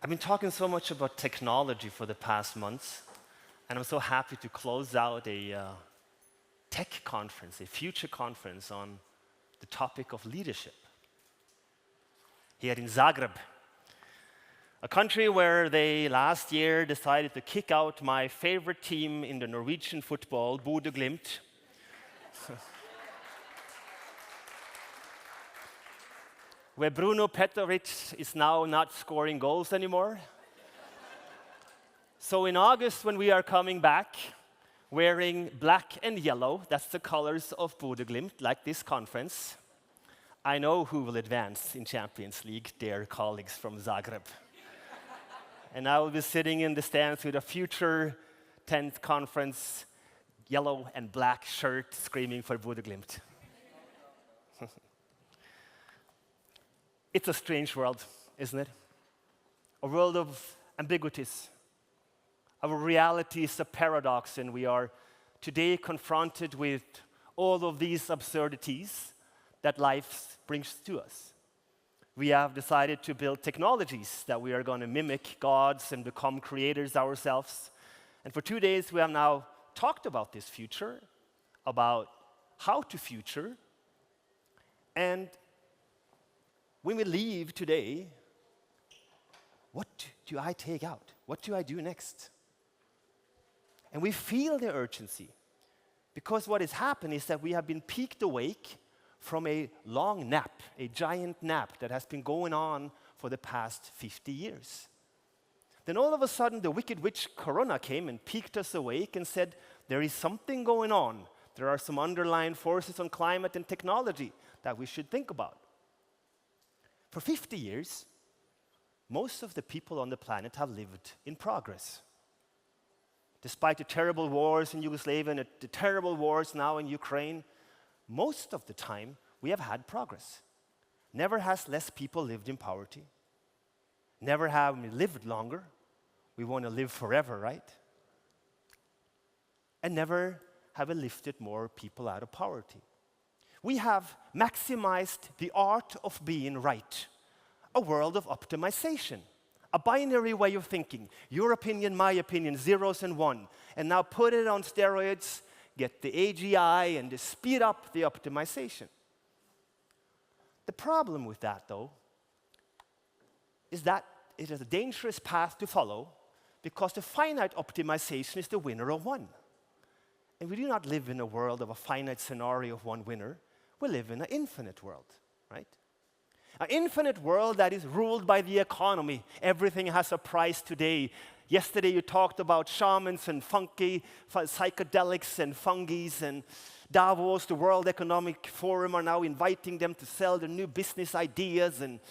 I've been talking so much about technology for the past months, and I'm so happy to close out a tech conference, a future conference on the topic of leadership here in Zagreb, a country where they last year decided to kick out my favorite team in the Norwegian football, Bodø Glimt. Where Bruno Petrovic is now not scoring goals anymore. So in August, when we are coming back, wearing black and yellow, that's the colors of Bodø Glimt, like this conference, I know who will advance in Champions League, dear colleagues from Zagreb. And I will be sitting in the stands with a future 10th conference, yellow and black shirt, screaming for Bodø Glimt. It's a strange world, isn't it? A world of ambiguities. Our reality is a paradox, and we are today confronted with all of these absurdities that life brings to us. We have decided to build technologies that we are going to mimic gods and become creators ourselves. And for 2 days, we have now talked about this future, about how to future. And when we leave today, what do I take out? What do I do next? And we feel the urgency, because what has happened is that we have been peaked awake from a long nap, a giant nap that has been going on for the past 50 years. Then all of a sudden, the wicked witch Corona came and peaked us awake and said, there is something going on. There are some underlying forces on climate and technology that we should think about. For 50 years, most of the people on the planet have lived in progress. Despite the terrible wars in Yugoslavia and the terrible wars now in Ukraine, most of the time we have had progress. Never has less people lived in poverty. Never have we lived longer. We want to live forever, right? And never have we lifted more people out of poverty. We have maximized the art of being right, a world of optimization, a binary way of thinking, your opinion, my opinion, zeros and one, and now put it on steroids, get the AGI, and to speed up the optimization. The problem with that, though, is that it is a dangerous path to follow, because the finite optimization is the winner of one. And we do not live in a world of a finite scenario of one winner. We live in an infinite world, right? An infinite world that is ruled by the economy. Everything has a price today. Yesterday you talked about shamans and funky psychedelics and fungis, and Davos, the World Economic Forum, are now inviting them to sell their new business ideas. And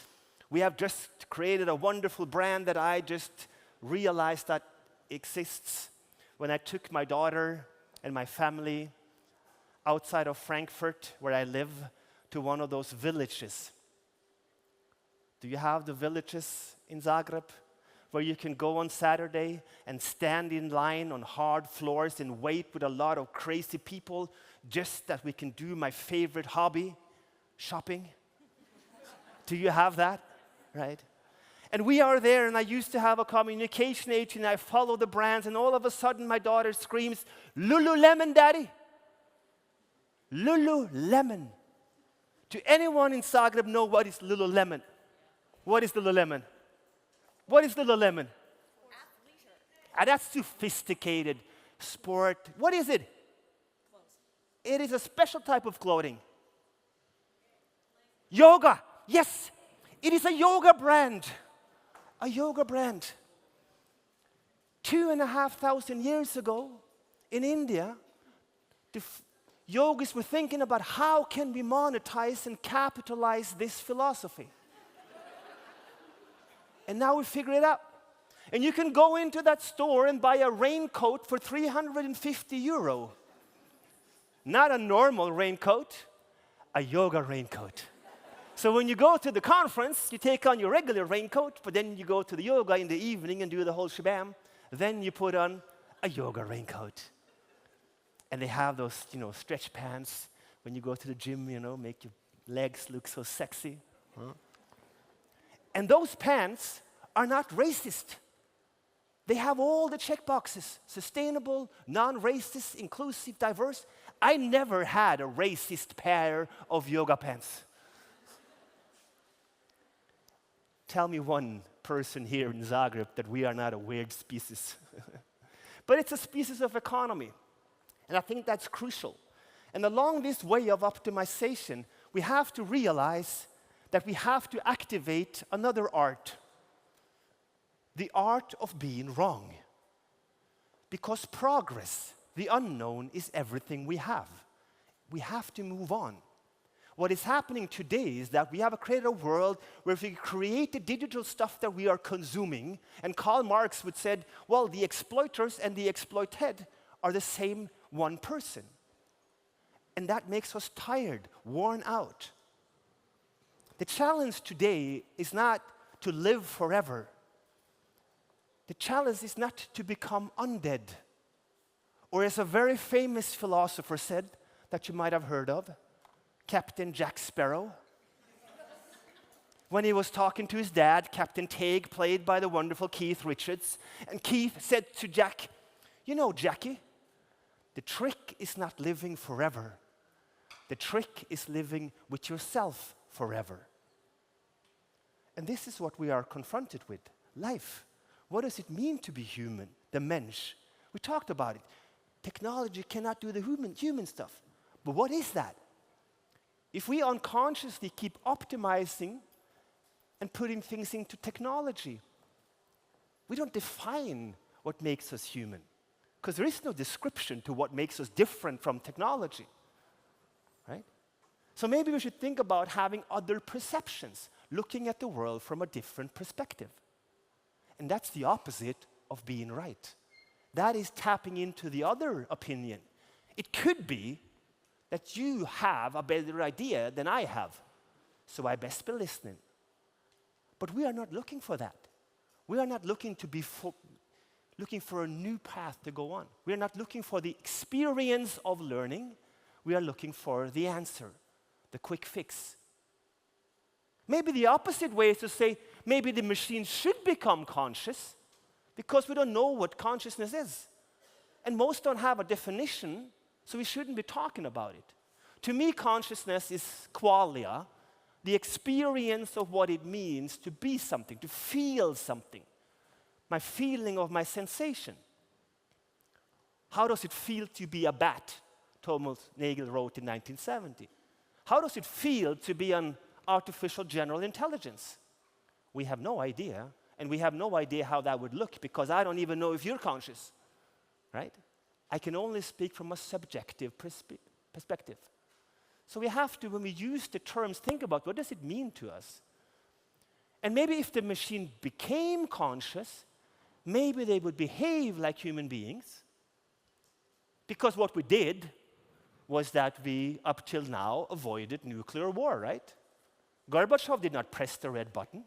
we have just created a wonderful brand that I just realized that exists when I took my daughter and my family outside of Frankfurt, where I live, to one of those villages. Do you have the villages in Zagreb where you can go on Saturday and stand in line on hard floors and wait with a lot of crazy people just that we can do my favorite hobby, shopping? Do you have that? Right? And we are there, and I used to have a communication agent, and I follow the brands, and all of a sudden my daughter screams, "Lululemon, Daddy!" Lululemon. Do anyone in Zagreb know what is Lululemon? What is Lululemon? What is Lululemon? That's sophisticated sport. What is it? Clothes. It is a special type of clothing. Yoga. Yes, it is a yoga brand. A yoga brand. 2,500 years ago in India, the yogis were thinking about how can we monetize and capitalize this philosophy. And now we figure it out. And you can go into that store and buy a raincoat for 350 euro. Not a normal raincoat, a yoga raincoat. So when you go to the conference, you take on your regular raincoat, but then you go to the yoga in the evening and do the whole shabam. Then you put on a yoga raincoat. And they have those, stretch pants when you go to the gym, make your legs look so sexy. Huh? And those pants are not racist. They have all the check boxes: sustainable, non-racist, inclusive, diverse. I never had a racist pair of yoga pants. Tell me one person here in Zagreb that we are not a weird species. But it's a species of economy. And I think that's crucial. And along this way of optimization, we have to realize that we have to activate another art. The art of being wrong. Because progress, the unknown, is everything we have. We have to move on. What is happening today is that we have created a world where if we create the digital stuff that we are consuming, and Karl Marx would said, well, the exploiters and the exploited are the same one person. And that makes us tired, worn out. The challenge today is not to live forever. The challenge is not to become undead. Or as a very famous philosopher said, that you might have heard of, Captain Jack Sparrow. When he was talking to his dad, Captain Teague, played by the wonderful Keith Richards, and Keith said to Jack, you know, Jackie, the trick is not living forever. The trick is living with yourself forever. And this is what we are confronted with, life. What does it mean to be human, the mensch? We talked about it. Technology cannot do the human stuff. But what is that? If we unconsciously keep optimizing and putting things into technology, we don't define what makes us human. Because there is no description to what makes us different from technology. Right? So maybe we should think about having other perceptions, looking at the world from a different perspective. And that's the opposite of being right. That is tapping into the other opinion. It could be that you have a better idea than I have, so I best be listening. But we are not looking for that. We are not looking to be looking for a new path to go on. We are not looking for the experience of learning. We are looking for the answer, the quick fix. Maybe the opposite way is to say, maybe the machine should become conscious because we don't know what consciousness is. And most don't have a definition, so we shouldn't be talking about it. To me, consciousness is qualia, the experience of what it means to be something, to feel something. My feeling of my sensation. How does it feel to be a bat? Thomas Nagel wrote in 1970. How does it feel to be an artificial general intelligence? We have no idea, and we have no idea how that would look because I don't even know if you're conscious, right? I can only speak from a subjective perspective. So we have to, when we use the terms, think about what does it mean to us? And maybe if the machine became conscious, maybe they would behave like human beings. Because what we did was that we, up till now, avoided nuclear war, right? Gorbachev did not press the red button.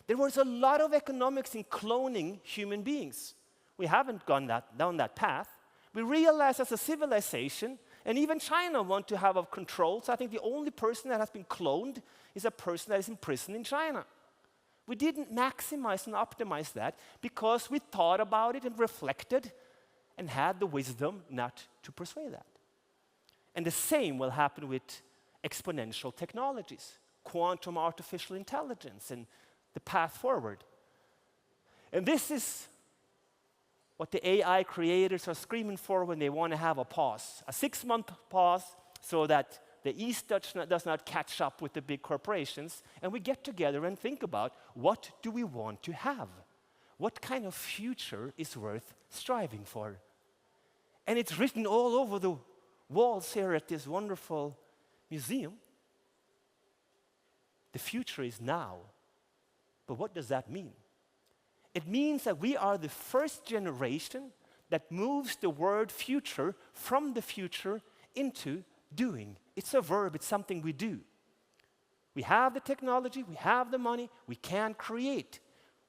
There was a lot of economics in cloning human beings. We haven't gone down that path. We realize as a civilization, and even China want to have a control, so I think the only person that has been cloned is a person that is in prison in China. We didn't maximize and optimize that because we thought about it and reflected and had the wisdom not to persuade that. And the same will happen with exponential technologies, quantum artificial intelligence, and the path forward. And this is what the AI creators are screaming for when they want to have a pause, a 6-month pause so that the East does not catch up with the big corporations, and we get together and think about what do we want to have? What kind of future is worth striving for? And it's written all over the walls here at this wonderful museum. The future is now. But what does that mean? It means that we are the first generation that moves the word future from the future into doing. It's a verb, it's something we do. We have the technology, we have the money, we can create.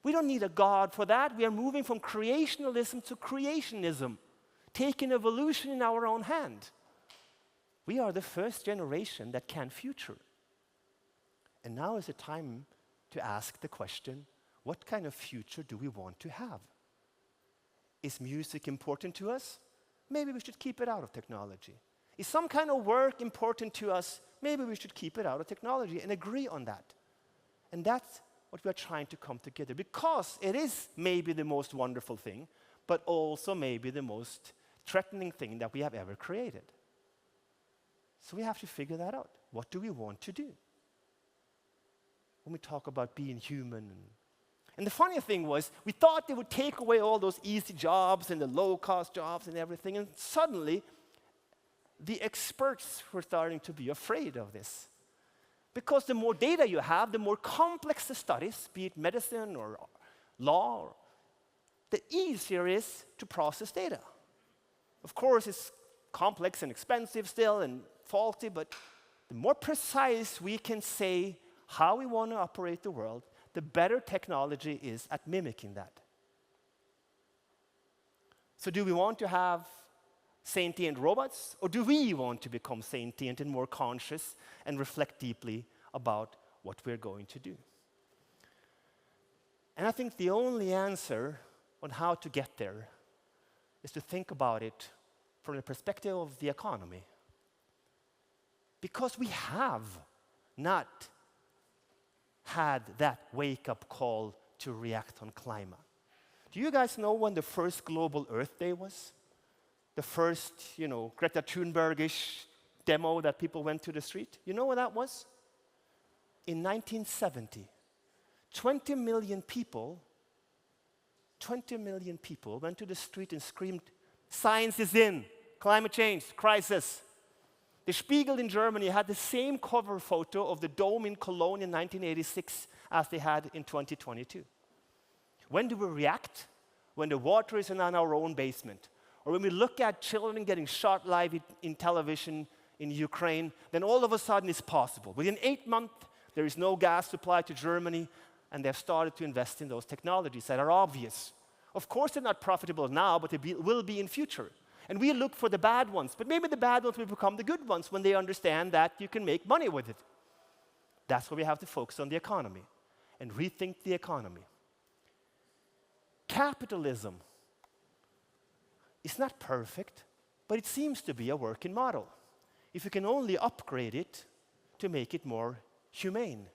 We don't need a God for that. We are moving from creationalism to creationism, taking evolution in our own hand. We are the first generation that can future. And now is the time to ask the question, what kind of future do we want to have? Is music important to us? Maybe we should keep it out of technology. Is some kind of work important to us? Maybe we should keep it out of technology and agree on that. And that's what we are trying to come together, because it is maybe the most wonderful thing, but also maybe the most threatening thing that we have ever created. So we have to figure that out. What do we want to do? When we talk about being human. And the funny thing was, we thought they would take away all those easy jobs and the low-cost jobs and everything, and suddenly the experts were starting to be afraid of this. Because the more data you have, the more complex the studies, be it medicine or law, the easier it is to process data. Of course, it's complex and expensive still and faulty, but the more precise we can say how we want to operate the world, the better technology is at mimicking that. So do we want to have sentient robots, or do we want to become sentient and more conscious and reflect deeply about what we're going to do? And I think the only answer on how to get there is to think about it from the perspective of the economy. Because we have not had that wake-up call to react on climate. Do you guys know when the first global Earth Day was? The first, Greta Thunberg-ish demo that people went to the street? You know what that was? In 1970, 20 million people went to the street and screamed, "Science is in, climate change, crisis." The Spiegel in Germany had the same cover photo of the dome in Cologne in 1986 as they had in 2022. When do we react? When the water is in our own basement. Or when we look at children getting shot live in television in Ukraine, then all of a sudden it's possible. Within 8 months, there is no gas supply to Germany, and they've started to invest in those technologies that are obvious. Of course, they're not profitable now, but they will be in future. And we look for the bad ones, but maybe the bad ones will become the good ones when they understand that you can make money with it. That's why we have to focus on the economy and rethink the economy. Capitalism is not perfect, but it seems to be a working model. If you can only upgrade it to make it more humane.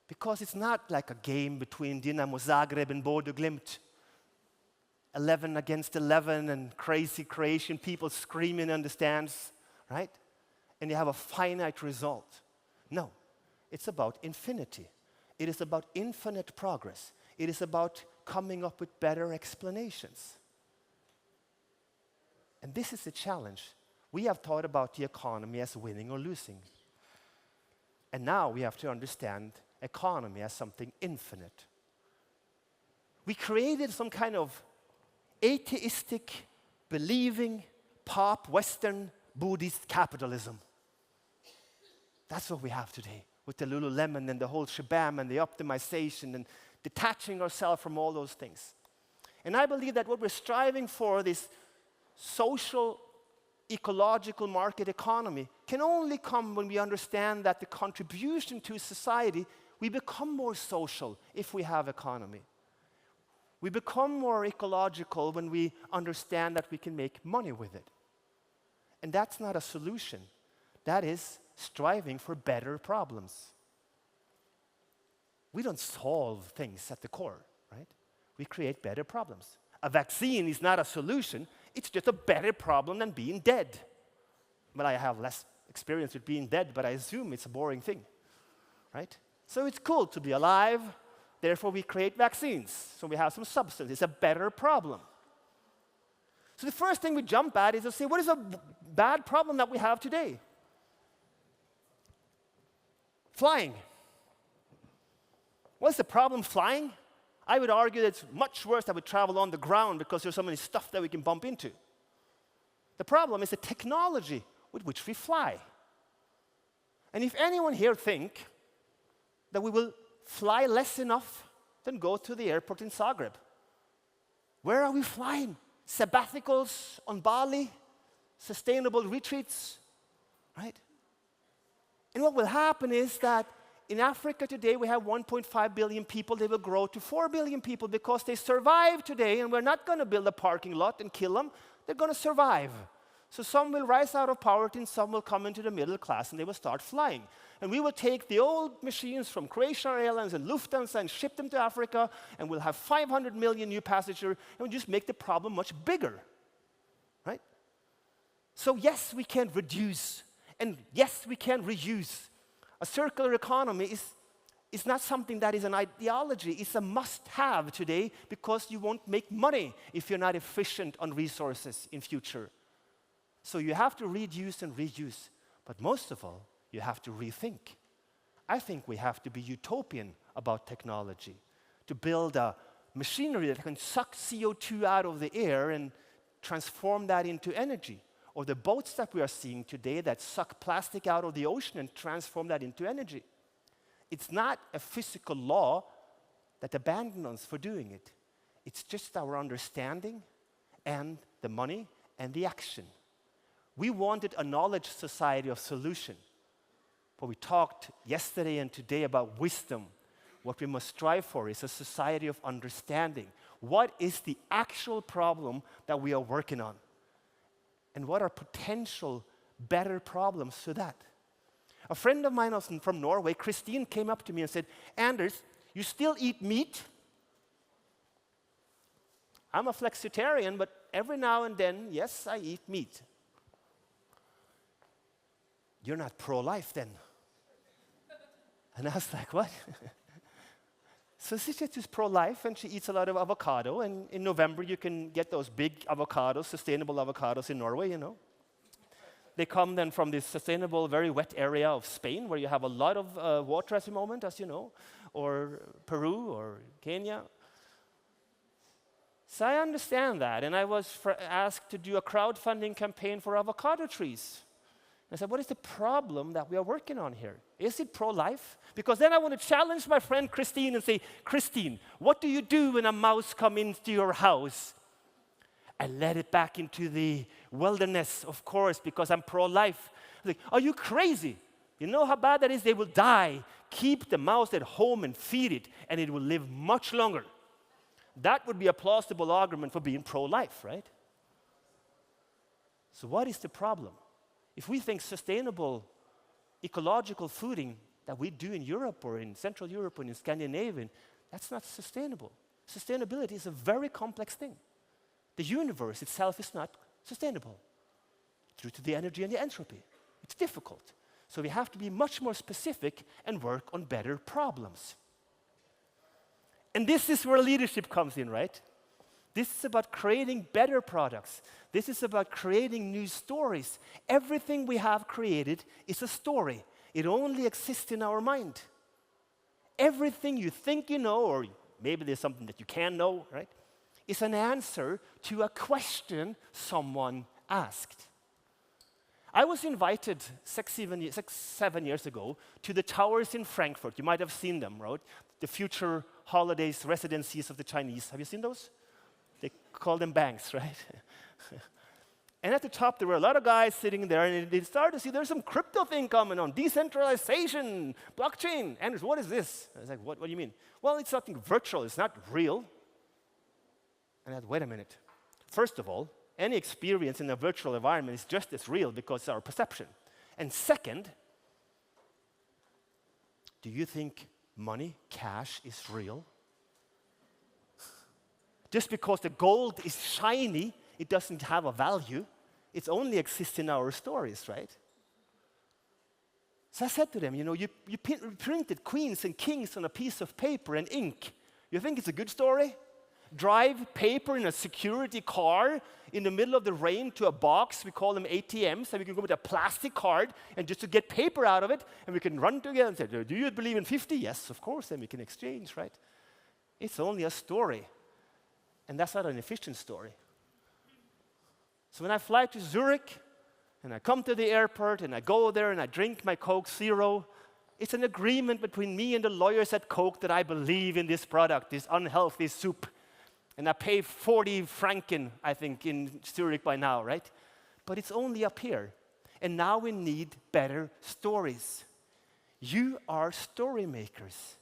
Because it's not like a game between Dinamo Zagreb and Bodo Glimt. 11 against 11 and crazy Croatian people screaming in the stands, right? And you have a finite result. No, it's about infinity. It is about infinite progress. It is about coming up with better explanations. And this is the challenge. We have thought about the economy as winning or losing. And now we have to understand economy as something infinite. We created some kind of atheistic, believing, pop, Western, Buddhist capitalism. That's what we have today with the Lululemon and the whole shabam and the optimization and detaching ourselves from all those things. And I believe that what we're striving for, this social, ecological market economy, can only come when we understand that the contribution to society, we become more social if we have economy. We become more ecological when we understand that we can make money with it. And that's not a solution. That is striving for better problems. We don't solve things at the core, right? We create better problems. A vaccine is not a solution. It's just a better problem than being dead. But I have less experience with being dead, but I assume it's a boring thing, right? So it's cool to be alive. Therefore, we create vaccines, so we have some substance. It's a better problem. So the first thing we jump at is to say, what is a bad problem that we have today? Flying. What's the problem flying? I would argue that it's much worse that we travel on the ground because there's so many stuff that we can bump into. The problem is the technology with which we fly. And if anyone here think that we will fly less enough, then go to the airport in Zagreb. Where are we flying? Sabbaticals on Bali? Sustainable retreats? Right? And what will happen is that in Africa today, we have 1.5 billion people. They will grow to 4 billion people because they survive today, and we're not going to build a parking lot and kill them. They're going to survive. So some will rise out of poverty, and some will come into the middle class, and they will start flying. And we will take the old machines from Croatia Airlines and Lufthansa and ship them to Africa, and we'll have 500 million new passengers, and we'll just make the problem much bigger, right? So yes, we can reduce, and yes, we can reuse. A circular economy is not something that is an ideology. It's a must-have today because you won't make money if you're not efficient on resources in future. So you have to reduce and reuse. But most of all, you have to rethink. I think we have to be utopian about technology, to build a machinery that can suck CO2 out of the air and transform that into energy. Or the boats that we are seeing today that suck plastic out of the ocean and transform that into energy. It's not a physical law that abandons us for doing it. It's just our understanding and the money and the action. We wanted a knowledge society of solution. But we talked yesterday and today about wisdom. What we must strive for is a society of understanding. What is the actual problem that we are working on? And what are potential better problems to that? A friend of mine from Norway, Christine, came up to me and said, Anders, you still eat meat? I'm a flexitarian, but every now and then, yes, I eat meat. You're not pro-life then. And I was like, what? So she's just pro-life, and she eats a lot of avocado, and in November you can get those big avocados, sustainable avocados in Norway, you know. They come then from this sustainable, very wet area of Spain, where you have a lot of water at the moment, as you know, or Peru, or Kenya. So I understand that, and I was asked to do a crowdfunding campaign for avocado trees. I said, what is the problem that we are working on here? Is it pro-life? Because then I want to challenge my friend Christine and say, Christine, what do you do when a mouse comes into your house? I let it back into the wilderness, of course, because I'm pro-life. Like, are you crazy? You know how bad that is? They will die. Keep the mouse at home and feed it, and it will live much longer. That would be a plausible argument for being pro-life, right? So what is the problem? If we think sustainable, ecological fooding that we do in Europe or in Central Europe or in Scandinavia, that's not sustainable. Sustainability is a very complex thing. The universe itself is not sustainable due to the energy and the entropy. It's difficult. So we have to be much more specific and work on better problems. And this is where leadership comes in, right? This is about creating better products. This is about creating new stories. Everything we have created is a story. It only exists in our mind. Everything you think you know, or maybe there's something that you can know, right, is an answer to a question someone asked. I was invited 7 years ago to the towers in Frankfurt. You might have seen them, right? The future holidays, residencies of the Chinese. Have you seen those? They call them banks, right? And at the top, there were a lot of guys sitting there, and they started to see there's some crypto thing coming on, decentralization, blockchain. Anders, what is this? I was like, what do you mean? Well, it's something virtual. It's not real. And I said, wait a minute. First of all, any experience in a virtual environment is just as real because it's our perception. And second, do you think money, cash, is real? Just because the gold is shiny, it doesn't have a value. It only exists in our stories, right? So I said to them, you know, you printed queens and kings on a piece of paper and ink. You think it's a good story? Drive paper in a security car in the middle of the rain to a box, we call them ATMs, and we can go with a plastic card and just to get paper out of it, and we can run together and say, do you believe in 50? Yes, of course, then we can exchange, right? It's only a story. And that's not an efficient story. So when I fly to Zurich, and I come to the airport, and I go there, and I drink my Coke Zero, it's an agreement between me and the lawyers at Coke that I believe in this product, this unhealthy soup. And I pay 40 franken, I think, in Zurich by now, right? But it's only up here. And now we need better stories. You are story makers.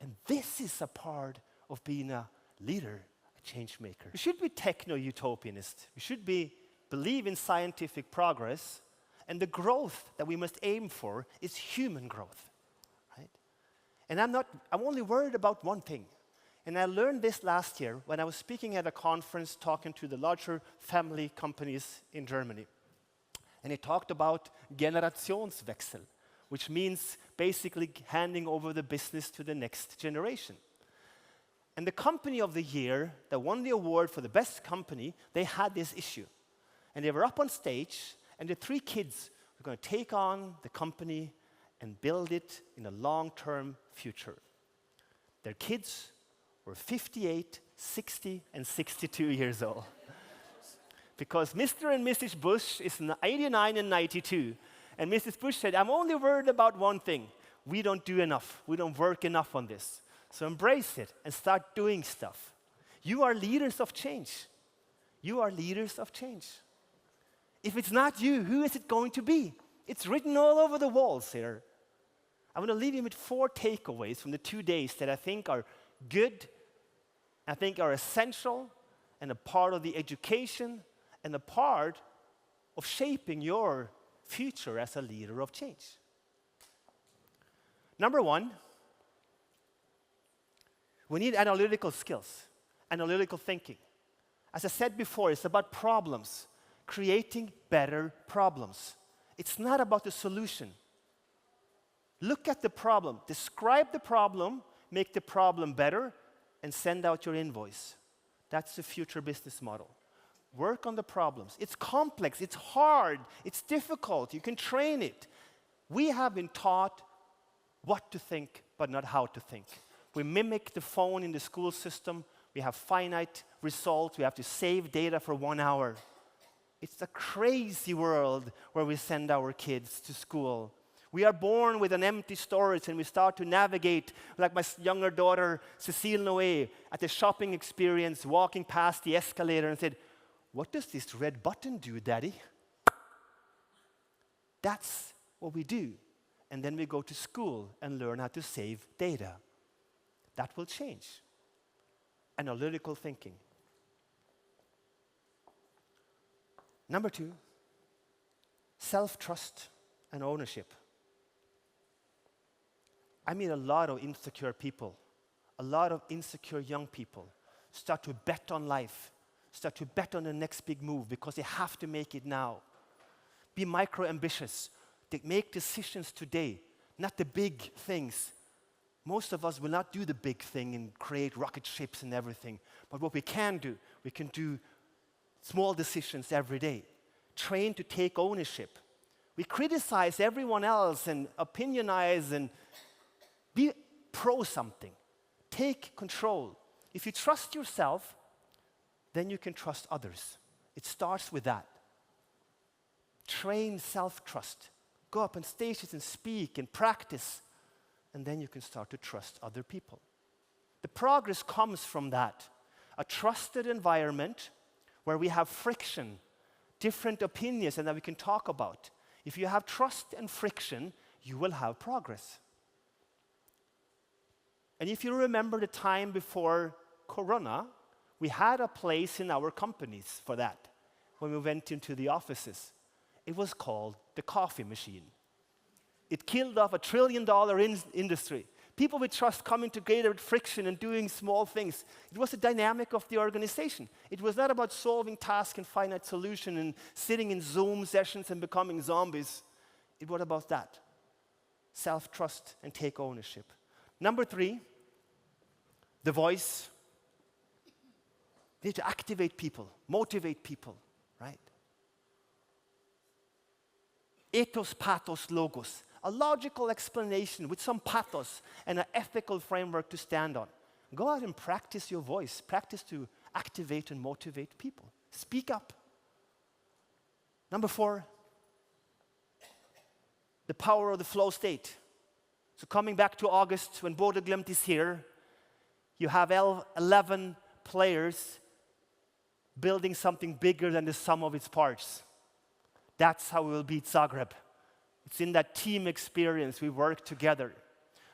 And this is a part of being a leader, a change maker. We should be techno-utopianists. We should believe in scientific progress, and the growth that we must aim for is human growth, right? And I'm only worried about one thing. And I learned this last year when I was speaking at a conference talking to the larger family companies in Germany. And he talked about Generationswechsel, which means basically handing over the business to the next generation. And the company of the year that won the award for the best company, they had this issue. And they were up on stage, and the 3 kids were going to take on the company and build it in a long-term future. Their kids were 58, 60, and 62 years old. Because Mr. and Mrs. Bush is 89 and 92. And Mrs. Bush said, I'm only worried about one thing. We don't do enough. We don't work enough on this. So embrace it and start doing stuff. You are leaders of change. You are leaders of change. If it's not you, who is it going to be? It's written all over the walls here. I want to leave you with 4 takeaways from the 2 days that I think are good, I think are essential, and a part of the education, and a part of shaping your future as a leader of change. Number 1, we need analytical skills, analytical thinking. As I said before, it's about problems, creating better problems. It's not about the solution. Look at the problem, describe the problem, make the problem better, and send out your invoice. That's the future business model. Work on the problems. It's complex, it's hard, it's difficult. You can train it. We have been taught what to think, but not how to think. We mimic the phone in the school system. We have finite results. We have to save data for 1 hour. It's a crazy world where we send our kids to school. We are born with an empty storage, and we start to navigate, like my younger daughter, Cecile Noé, at the shopping experience, walking past the escalator and said, what does this red button do, Daddy? That's what we do. And then we go to school and learn how to save data. That will change. Analytical thinking. Number 2, self-trust and ownership. I meet a lot of insecure people, a lot of insecure young people start to bet on life, start to bet on the next big move because they have to make it now. Be micro-ambitious. Make decisions today, not the big things. Most of us will not do the big thing and create rocket ships and everything. But what we can do small decisions every day. Train to take ownership. We criticize everyone else and opinionize and be pro something. Take control. If you trust yourself, then you can trust others. It starts with that. Train self-trust. Go up on stages and speak and practice, and then you can start to trust other people. The progress comes from that. A trusted environment where we have friction, different opinions, and that we can talk about. If you have trust and friction, you will have progress. And if you remember the time before Corona, we had a place in our companies for that when we went into the offices. It was called the coffee machine. It killed off $1 trillion industry. People with trust coming together with friction and doing small things. It was the dynamic of the organization. It was not about solving tasks and finite solution and sitting in Zoom sessions and becoming zombies. It was about that. Self-trust and take ownership. Number 3, the voice. We need to activate people, motivate people, right? Ethos, pathos, logos. A logical explanation with some pathos and an ethical framework to stand on. Go out and practice your voice. Practice to activate and motivate people. Speak up. Number 4, the power of the flow state. So coming back to August, when Bodø Glimt is here, you have 11 players building something bigger than the sum of its parts. That's how we will beat Zagreb. It's in that team experience. We work together.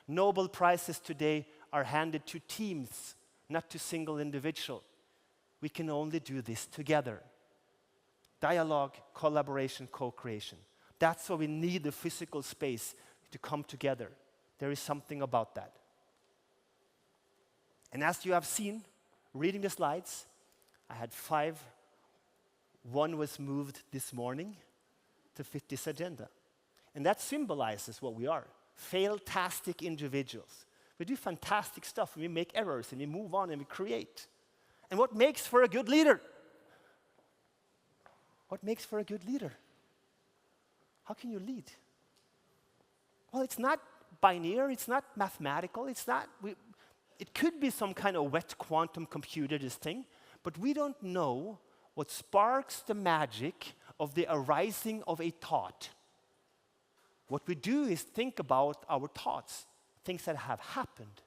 Nobel Prizes today are handed to teams, not to single individual. We can only do this together. Dialogue, collaboration, co-creation. That's why we need the physical space to come together. There is something about that. And as you have seen, reading the slides, I had 5. One was moved this morning to fit this agenda. And that symbolizes what we are, fail-tastic individuals. We do fantastic stuff, and we make errors, and we move on, and we create. And what makes for a good leader? What makes for a good leader? How can you lead? Well, it's not binary, it's not mathematical, it could be some kind of wet quantum computer, this thing, but we don't know what sparks the magic of the arising of a thought. What we do is think about our thoughts, things that have happened.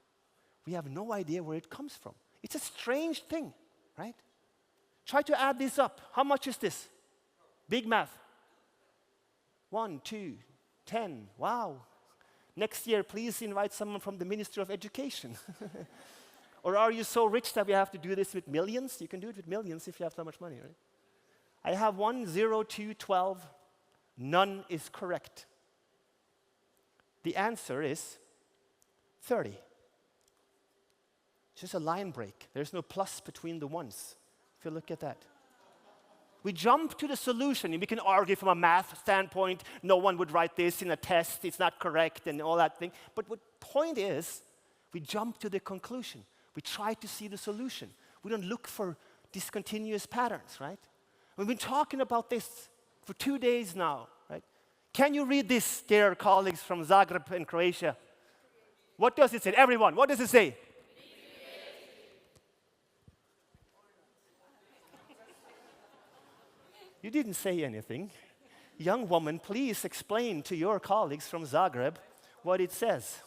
We have no idea where it comes from. It's a strange thing, right? Try to add this up. How much is this? Big math. 1, 2, 10. Wow. Next year, please invite someone from the Ministry of Education. Or are you so rich that we have to do this with millions? You can do it with millions if you have so much money, right? I have 1, 0, 2, 12. None is correct. The answer is 30. It's just a line break. There's no plus between the ones, if you look at that. We jump to the solution, and we can argue from a math standpoint, no one would write this in a test, it's not correct, and all that thing. But the point is, we jump to the conclusion. We try to see the solution. We don't look for discontinuous patterns, right? We've been talking about this for 2 days now, right? Can you read this, dear colleagues from Zagreb and Croatia? What does it say? Everyone, what does it say? You didn't say anything. Young woman, please explain to your colleagues from Zagreb what it says.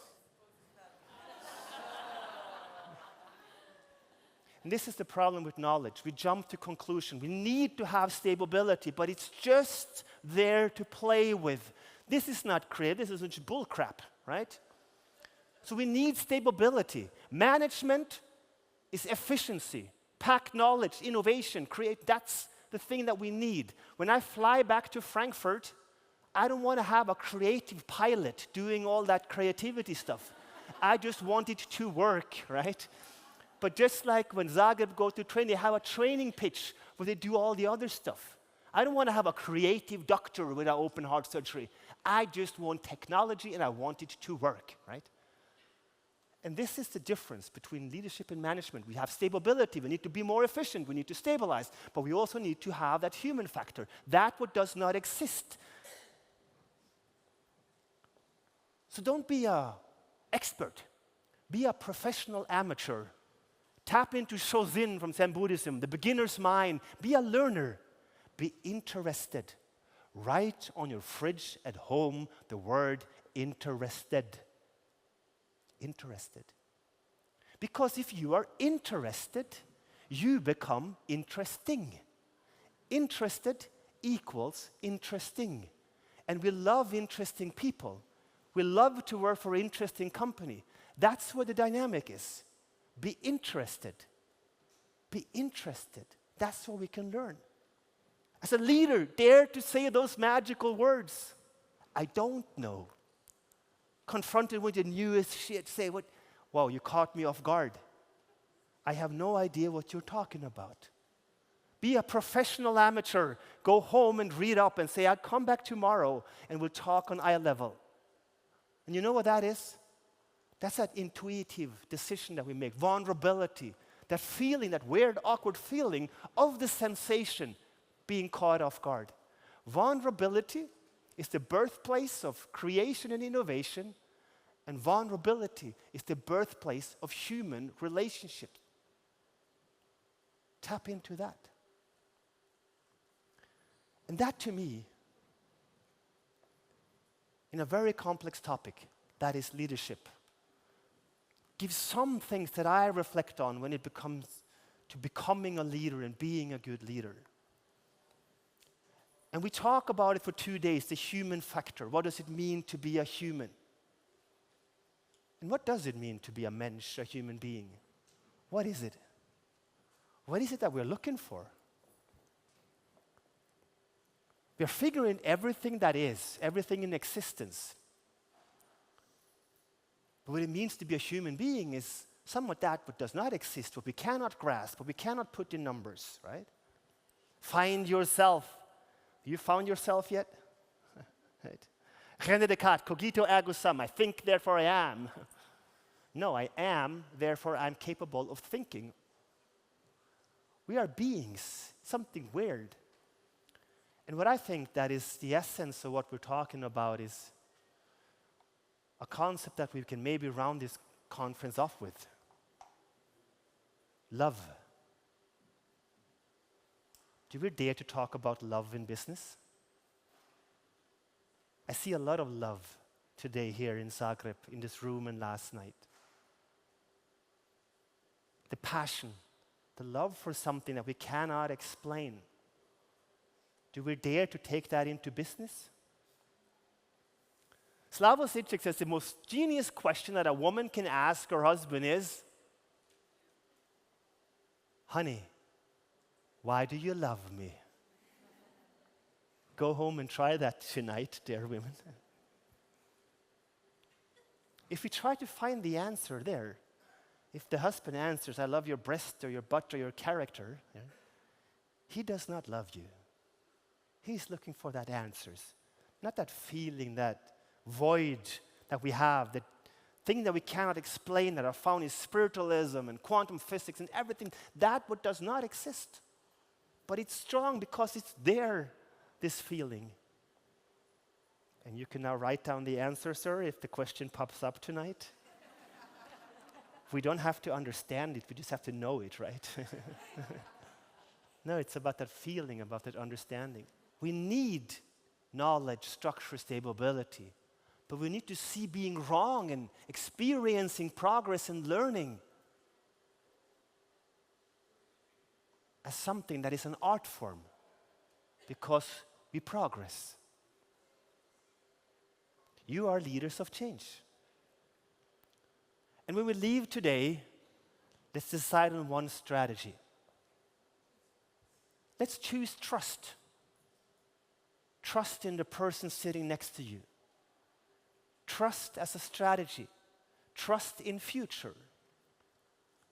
And this is the problem with knowledge. We jump to conclusion. We need to have stability, but it's just there to play with. This is not creative, this is just bull crap, right? So we need stability. Management is efficiency, pack knowledge, innovation, create. That's the thing that we need. When I fly back to Frankfurt, I don't want to have a creative pilot doing all that creativity stuff. I just want it to work, right? But just like when Zagreb go to train, they have a training pitch where they do all the other stuff. I don't want to have a creative doctor with an open heart surgery. I just want technology, and I want it to work, right? And this is the difference between leadership and management. We have stability. We need to be more efficient. We need to stabilize. But we also need to have that human factor. That what does not exist. So don't be an expert. Be a professional amateur. Tap into Shozin from Zen Buddhism, the beginner's mind. Be a learner. Be interested. Write on your fridge at home the word interested. Interested. Because if you are interested, you become interesting. Interested equals interesting. And we love interesting people. We love to work for interesting company. That's where the dynamic is. Be interested. Be interested. That's what we can learn. As a leader, dare to say those magical words. I don't know. Confronted with the newest shit, say, "What? Wow, you caught me off guard. I have no idea what you're talking about." Be a professional amateur. Go home and read up and say, "I'll come back tomorrow and we'll talk on eye level." And you know what that is? That's that intuitive decision that we make. Vulnerability. That feeling, that weird, awkward feeling of the sensation being caught off guard. Vulnerability is the birthplace of creation and innovation, and vulnerability is the birthplace of human relationships. Tap into that. And that, to me, in a very complex topic, that is leadership, gives some things that I reflect on when it becomes to becoming a leader and being a good leader. And we talk about it for 2 days, the human factor. What does it mean to be a human? And what does it mean to be a mensch, a human being? What is it? What is it that we're looking for? We're figuring everything that is, everything in existence. But what it means to be a human being is somewhat that what does not exist, what we cannot grasp, what we cannot put in numbers, right? Find yourself. You found yourself yet? Right. René Descartes, cogito ergo sum, I think, therefore I am. No, I am, therefore I'm capable of thinking. We are beings, something weird. And what I think that is the essence of what we're talking about is a concept that we can maybe round this conference off with. Love. Do we dare to talk about love in business? I see a lot of love today here in Zagreb, in this room and last night. The passion, the love for something that we cannot explain. Do we dare to take that into business? Slavoj Žižek says the most genius question that a woman can ask her husband is, honey, why do you love me? Go home and try that tonight, dear women. If we try to find the answer there, if the husband answers, I love your breast or your butt or your character, yeah, he does not love you. He's looking for that answers, not that feeling, that void that we have, that thing that we cannot explain that are found in spiritualism and quantum physics and everything. That what does not exist. But it's strong because it's there, this feeling. And you can now write down the answer, sir, if the question pops up tonight. We don't have to understand it, we just have to know it, right? No, it's about that feeling, about that understanding. We need knowledge, structure, stability. But we need to see being wrong and experiencing progress and learning as something that is an art form, because we progress. You are leaders of change. And when we leave today, let's decide on one strategy. Let's choose trust. Trust in the person sitting next to you. Trust as a strategy. Trust in future.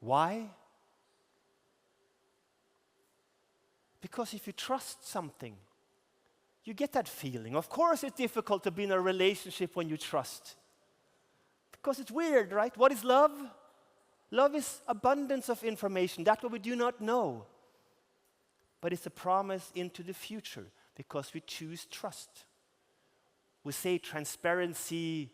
Why? Because if you trust something, you get that feeling. Of course it's difficult to be in a relationship when you trust. Because it's weird, right? What is love? Love is abundance of information. That's what we do not know. But it's a promise into the future because we choose trust. We say transparency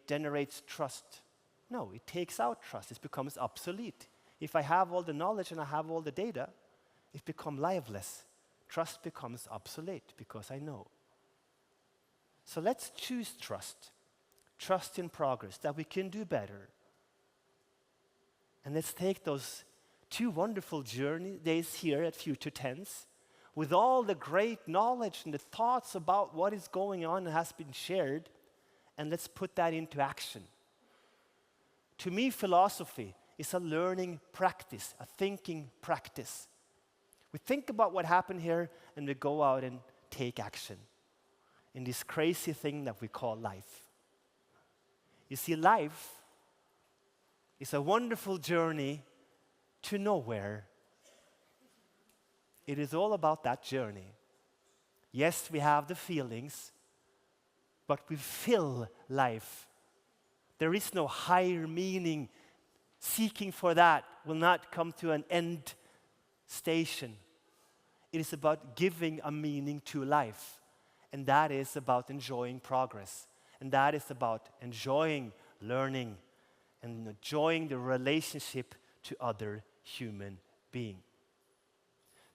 generates trust. No, it takes out trust. It becomes obsolete. If I have all the knowledge and I have all the data, it becomes lifeless. Trust becomes obsolete because I know. So let's choose trust. Trust in progress, that we can do better. And let's take those 2 wonderful journey days here at Future Tense with all the great knowledge and the thoughts about what is going on and has been shared, and let's put that into action. To me, philosophy is a learning practice, a thinking practice. We think about what happened here and we go out and take action in this crazy thing that we call life. You see, life is a wonderful journey to nowhere. It is all about that journey. Yes, we have the feelings, but we fill life. There is no higher meaning. Seeking for that will not come to an end station. It is about giving a meaning to life. And that is about enjoying progress. And that is about enjoying learning and enjoying the relationship to other human beings.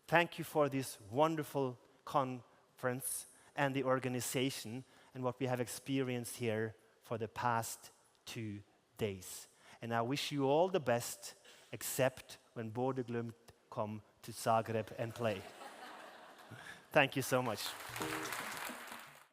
Thank you for this wonderful conference and the organization and what we have experienced here for the past 2 days. And I wish you all the best, except when Bodø/Glimt come to Zagreb and play. Thank you so much.